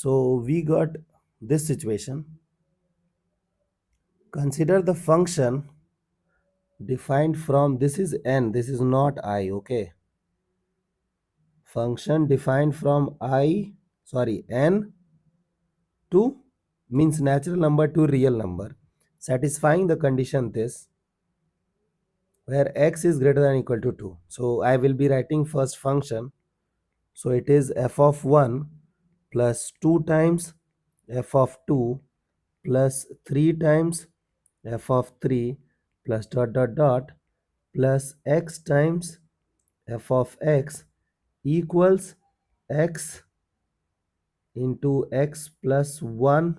So we got this situation. Consider the function defined from, this is n, this is not I, okay? Function defined from n to, means natural number to real number, satisfying the condition this, where x is greater than or equal to 2. So I will be writing first function. So it is f of 1 plus 2 times f of 2 plus 3 times f of 3 plus dot dot dot plus x times f of x equals x into x plus 1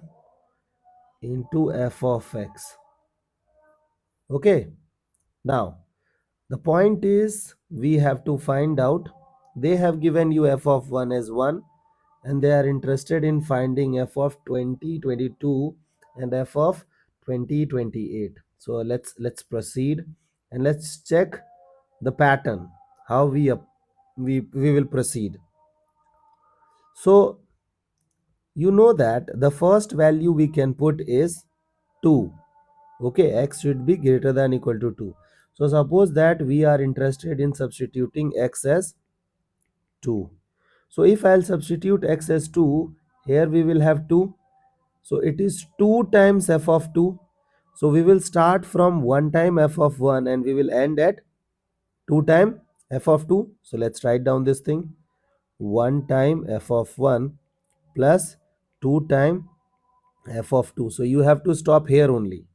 into f of x. Okay, now the point is we have to find out, they have given you f of 1 as 1 and they are interested in finding f of 2022 and f of 2028. So let's proceed and let's check the pattern, how we will proceed. So you know that the first value we can put is 2. Okay, x should be greater than or equal to 2. So suppose that we are interested in substituting x as 2. So if I'll substitute x as 2, here we will have 2. So it is 2 times f of 2. So we will start from 1 time f of 1 and we will end at 2 time f of 2. So let's write down this thing. 1 time f of 1 plus 2 time f of 2. So you have to stop here only.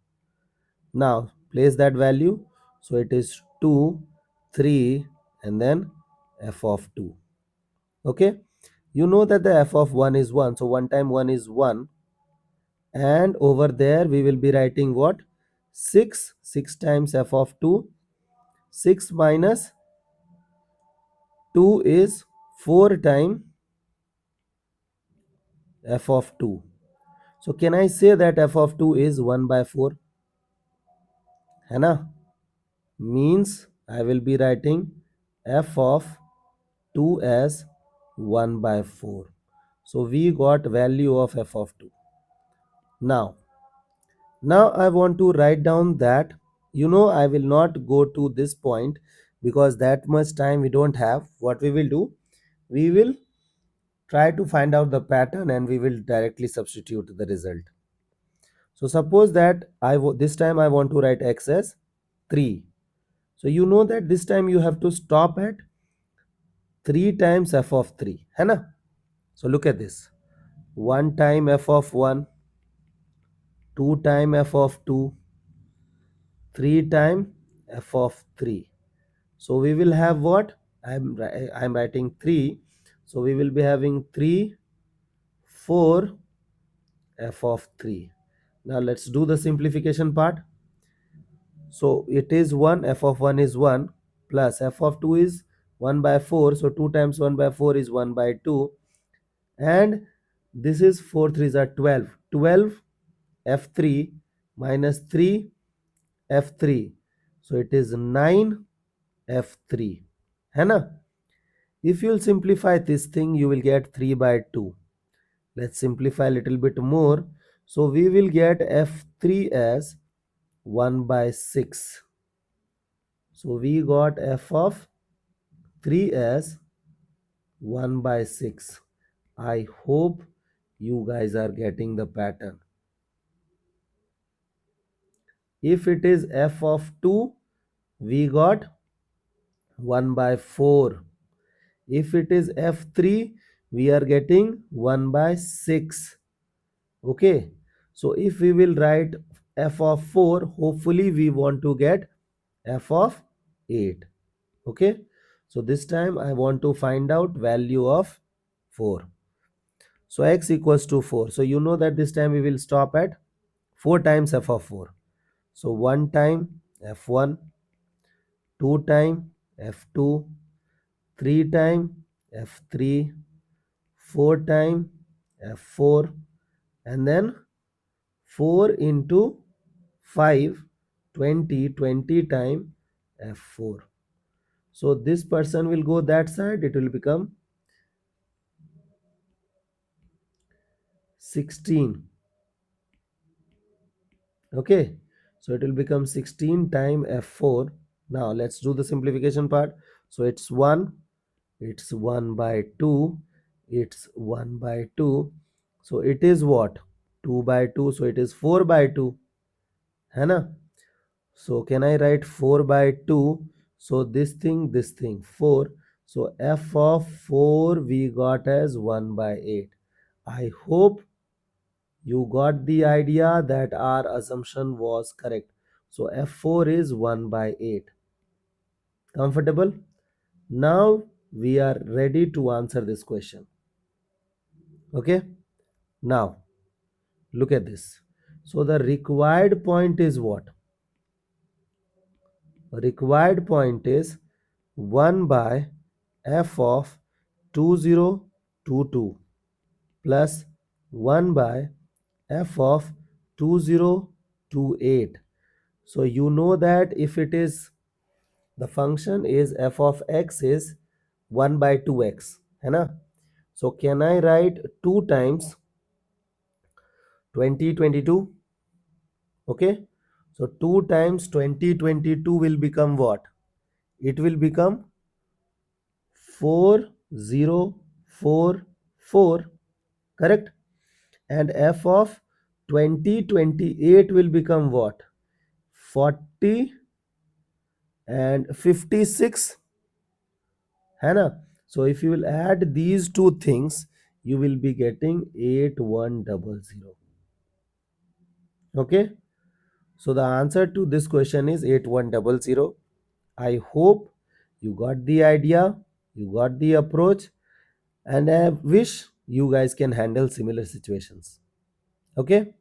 Now place that value. So it is 2, 3 and then f of 2. Okay. You know that the f of 1 is 1. So 1 time 1 is 1. And over there we will be writing what? 6 times f of 2. 6 minus 2 is 4 times f of 2. So can I say that f of 2 is 1 by 4? है ना? Means I will be writing f of 2 as 1 by 4. So we got value of f of 2. Now I want to write down that, I will not go to this point because that much time we don't have. What we will do, we will try to find out the pattern and we will directly substitute the result. So suppose that this time I want to write x as 3. So you know that this time you have to stop at 3 times f of 3, है ना? So look at this. 1 time f of 1, 2 time f of 2, 3 time f of 3. So we will have what? I'm writing 3. So we will be having 3, 4 f of 3. Now let's do the simplification part. So it is 1, f of 1 is 1 plus f of 2 is 1 by 4. So 2 times 1 by 4 is 1 by 2. And this is 4 3s are 12. 12 f3 minus 3 f3. So it is 9 f3. है ना? If you will simplify this thing, you will get 3 by 2. Let's simplify a little bit more. So we will get f3 as 1 by 6. So we got f of 3 as 1 by 6. I hope you guys are getting the pattern. If it is f of 2, we got 1 by 4. If it is f3, we are getting 1 by 6. Okay. So if we will write f of 4, hopefully we want to get f of 8. Okay. So this time I want to find out value of 4. So x equals to 4. So you know that this time we will stop at 4 times f of 4. So 1 time f1, 2 time f2, 3 time f3, 4 time f4 and then 4 into 5, 20, 20 time f4. So this person will go that side, it will become 16. Okay, so it will become 16 times f4. Now let's do the simplification part. So it's 1, it's 1 by 2, it's 1 by 2. So it is what? 2 by 2, so it is 4 by 2. है ना? So can I write 4 by 2? So this thing, 4. So f of 4 we got as 1 by 8. I hope you got the idea that our assumption was correct. So f4 is 1 by 8. Comfortable? Now we are ready to answer this question. Okay? Now look at this. So the required point is what? Required point is 1 by f of 2022 plus 1 by f of 2028. So you know that if it is the function is f of x is 1 by 2x, है ना? So can I write 2 times 2022? Okay, so 2 times 2022 will become what? It will become 4044, correct? And f of 2028 will become what? 40 and 56, है ना? So if you will add these two things, you will be getting 8100. Okay, so the answer to this question is 8100. I hope you got the idea, you got the approach, and I wish you guys can handle similar situations. Okay.